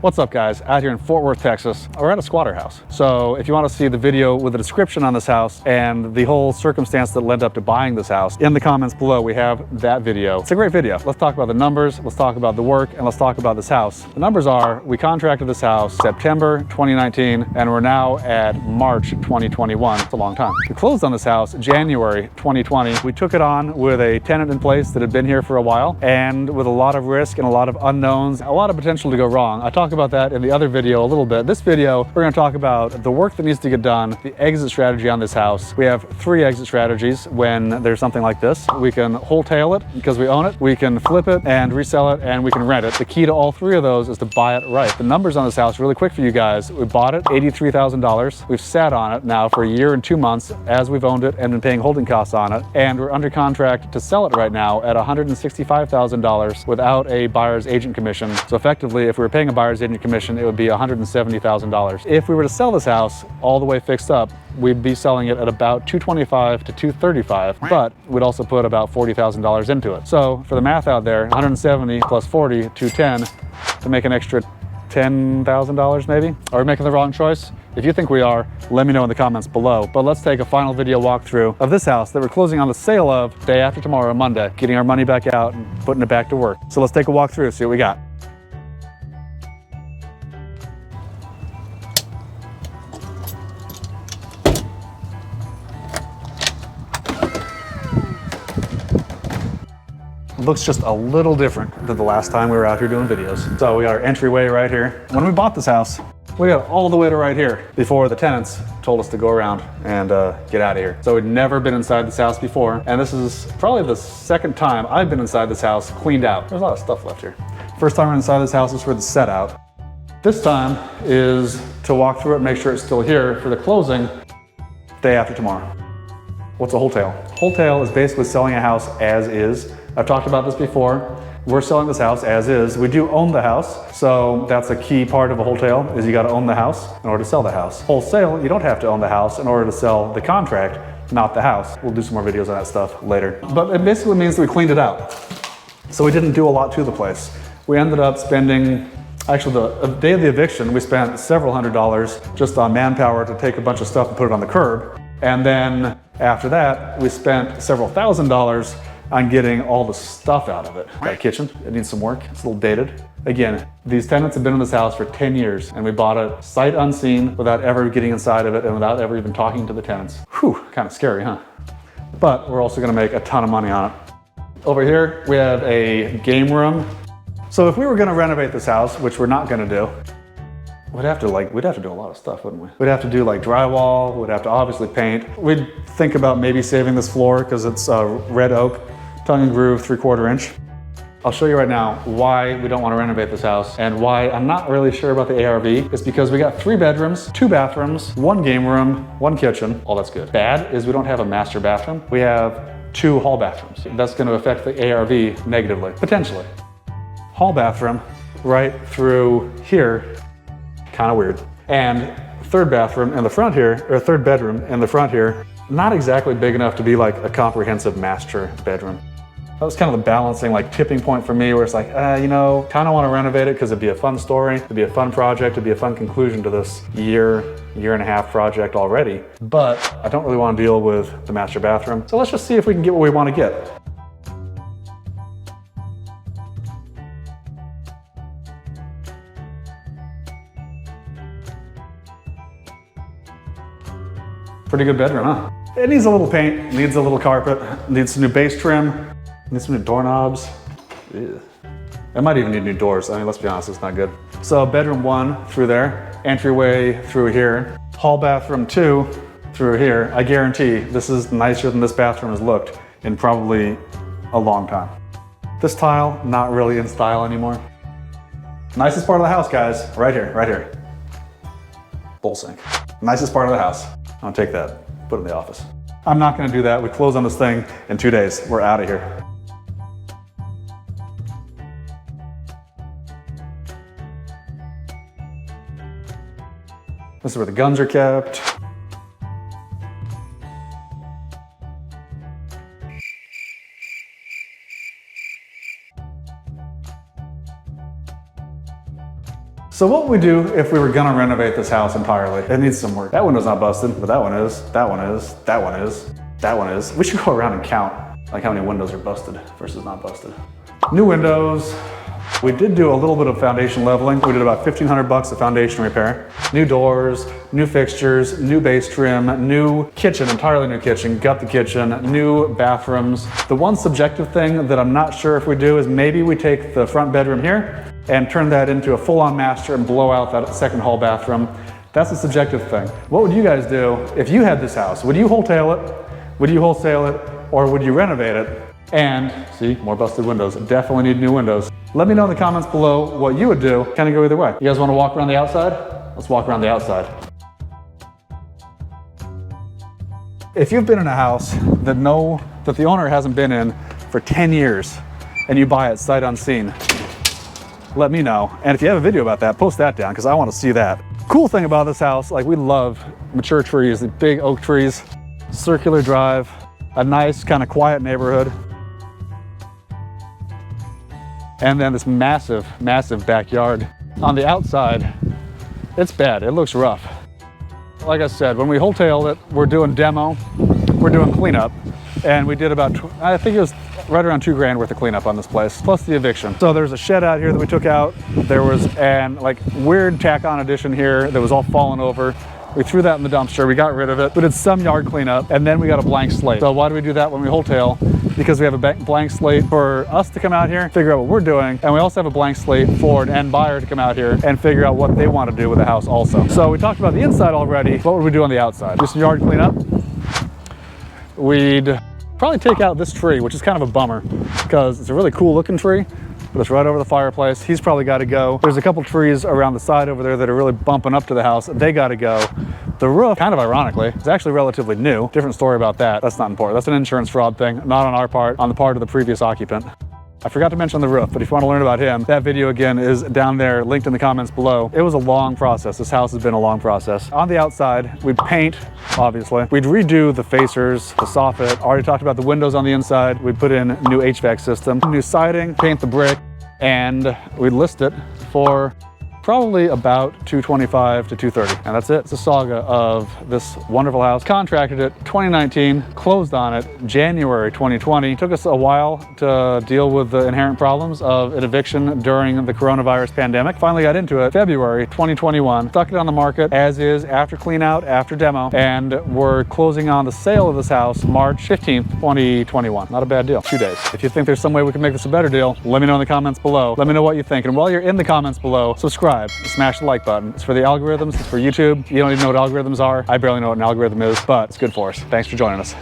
What's up guys, out here in Fort Worth, Texas. We're at a squatter house. So if you want to see the video with the description on this house and the whole circumstance that led up to buying this house, in the comments below we have that video. It's a great video. Let's talk about the numbers, let's talk about the work, and let's talk about this house. The numbers are, we contracted this house September 2019 and we're now at March 2021. It's a long time. We closed on this house January 2020. We took it on with a tenant in place that had been here for a while and with a lot of risk and a lot of unknowns, a lot of potential to go wrong. I talked about that in the other video a little bit. This video, we're going to talk about the work that needs to get done, the exit strategy on this house. We have 3 exit strategies when there's something like this. We can wholesale it because we own it, we can flip it and resell it, and we can rent it. The key to all 3 of those is to buy it right. The numbers on this house, really quick for you guys. We bought it $83,000. We've sat on it now for a year and 2 months as we've owned it and been paying holding costs on it. And we're under contract to sell it right now at $165,000 without a buyer's agent commission. So effectively, if we were paying a buyer's agent commission, it would be $170,000. If we were to sell this house all the way fixed up, we'd be selling it at about $225,000 to $235,000, but we'd also put about $40,000 into it. So for the math out there, 170 plus 40, 210, to make an extra $10,000 maybe? Are we making the wrong choice? If you think we are, let me know in the comments below. But let's take a final video walkthrough of this house that we're closing on the sale of day after tomorrow, Monday, getting our money back out and putting it back to work. So let's take a walkthrough, see what we got. Looks just a little different than the last time we were out here doing videos. So we got our entryway right here. When we bought this house, we got all the way to right here before the tenants told us to go around and get out of here. So we'd never been inside this house before. And this is probably the second time I've been inside this house cleaned out. There's a lot of stuff left here. First time we're inside this house is for the set out. This time is to walk through it, make sure it's still here for the closing day after tomorrow. What's a wholesale? Wholesale is basically selling a house as is. I've talked about this before. We're selling this house as is. We do own the house, so that's a key part of a wholesale, is you gotta own the house in order to sell the house. Wholesale, you don't have to own the house in order to sell the contract, not the house. We'll do some more videos on that stuff later. But it basically means that we cleaned it out. So we didn't do a lot to the place. We ended up spending, actually the day of the eviction, we spent several $100s just on manpower to take a bunch of stuff and put it on the curb. And then after that, we spent several $1,000s on getting all the stuff out of it. Got a kitchen, it needs some work, it's a little dated. Again, these tenants have been in this house for 10 years and we bought it sight unseen without ever getting inside of it and without ever even talking to the tenants. Whew, kind of scary, huh? But we're also gonna make a ton of money on it. Over here, we have a game room. So if we were gonna renovate this house, which we're not gonna do, we'd have to do a lot of stuff, wouldn't we? We'd have to do like drywall, we'd have to obviously paint. We'd think about maybe saving this floor because it's red oak, tongue and groove, 3/4 inch. I'll show you right now why we don't want to renovate this house and why I'm not really sure about the ARV. It's because we got 3 bedrooms, 2 bathrooms, 1 game room, 1 kitchen. All that's good. Bad is we don't have a master bathroom. We have 2 hall bathrooms. That's going to affect the ARV negatively, potentially. Hall bathroom right through here, kind of weird. And 3rd bathroom in the front here, or 3rd bedroom in the front here, not exactly big enough to be like a comprehensive master bedroom. That was kind of the balancing like tipping point for me where it's like, you know, kind of want to renovate it because it'd be a fun story, it'd be a fun project, it'd be a fun conclusion to this year and a half project already. But I don't really want to deal with the master bathroom. So let's just see if we can get what we want to get. Pretty good bedroom, huh? It needs a little paint, needs a little carpet, needs some new base trim, needs some new doorknobs. Ew. It might even need new doors. I mean, let's be honest, it's not good. So bedroom 1 through there, entryway through here, hall bathroom 2 through here. I guarantee this is nicer than this bathroom has looked in probably a long time. This tile, not really in style anymore. Nicest part of the house, guys, right here, right here. Bowl sink. Nicest part of the house. I'll take that, put it in the office. I'm not gonna do that. We close on this thing in 2 days. We're out of here. This is where the guns are kept. So what would we do if we were gonna renovate this house entirely? It needs some work. That window's not busted, but that one is, that one is, that one is, that one is. We should go around and count like how many windows are busted versus not busted. New windows. We did do a little bit of foundation leveling. We did about $1,500 of foundation repair. New doors, new fixtures, new base trim, new kitchen, entirely new kitchen, gut the kitchen, new bathrooms. The one subjective thing that I'm not sure if we do is maybe we take the front bedroom here and turn that into a full-on master and blow out that second hall bathroom. That's a subjective thing. What would you guys do if you had this house? Would you wholesale it? Would you wholesale it? Or would you renovate it? And see, more busted windows. Definitely need new windows. Let me know in the comments below what you would do. Kind of go either way. You guys want to walk around the outside? Let's walk around the outside. If you've been in a house that the owner hasn't been in for 10 years and you buy it sight unseen, let me know. And if you have a video about that, post that down because I want to see that. Cool thing about this house, like we love mature trees, the big oak trees, circular drive, a nice kind of quiet neighborhood. And then this massive, massive backyard. On the outside, it's bad, it looks rough. Like I said, when we wholesale it, we're doing demo, we're doing cleanup, and we did about, I think it was right around $2 grand worth of cleanup on this place, plus the eviction. So there's a shed out here that we took out. There was an like weird tack-on addition here that was all fallen over. We threw that in the dumpster, we got rid of it. We did some yard cleanup, and then we got a blank slate. So why do we do that when we wholesale? Because we have a blank slate for us to come out here, figure out what we're doing, and we also have a blank slate for an end buyer to come out here and figure out what they want to do with the house also. So we talked about the inside already. What would we do on the outside? Do some yard cleanup. We'd probably take out this tree, which is kind of a bummer because it's a really cool looking tree, but it's right over the fireplace. He's probably got to go. There's a couple trees around the side over there that are really bumping up to the house. They got to go. The roof, kind of ironically, is actually relatively new. Different story about that. That's not important. That's an insurance fraud thing, not on our part, on the part of the previous occupant. I forgot to mention the roof, but if you want to learn about him, that video again is down there, linked in the comments below. It was a long process. This house has been a long process. On the outside, we'd paint, obviously. We'd redo the facers, the soffit. Already talked about the windows on the inside. We'd put in new HVAC system, new siding, paint the brick, and we'd list it for probably about $225 to $230, and that's it. It's a saga of this wonderful house. Contracted it 2019, closed on it January 2020. Took us a while to deal with the inherent problems of an eviction during the coronavirus pandemic. Finally got into it February 2021. Stuck it on the market as is, after clean out, after demo, and we're closing on the sale of this house March 15th, 2021. Not a bad deal. 2 days. If you think there's some way we can make this a better deal, let me know in the comments below. Let me know what you think, and while you're in the comments below, subscribe. Smash the like button. It's for the algorithms, it's for YouTube. You don't even know what algorithms are. I barely know what an algorithm is, but it's good for us. Thanks for joining us.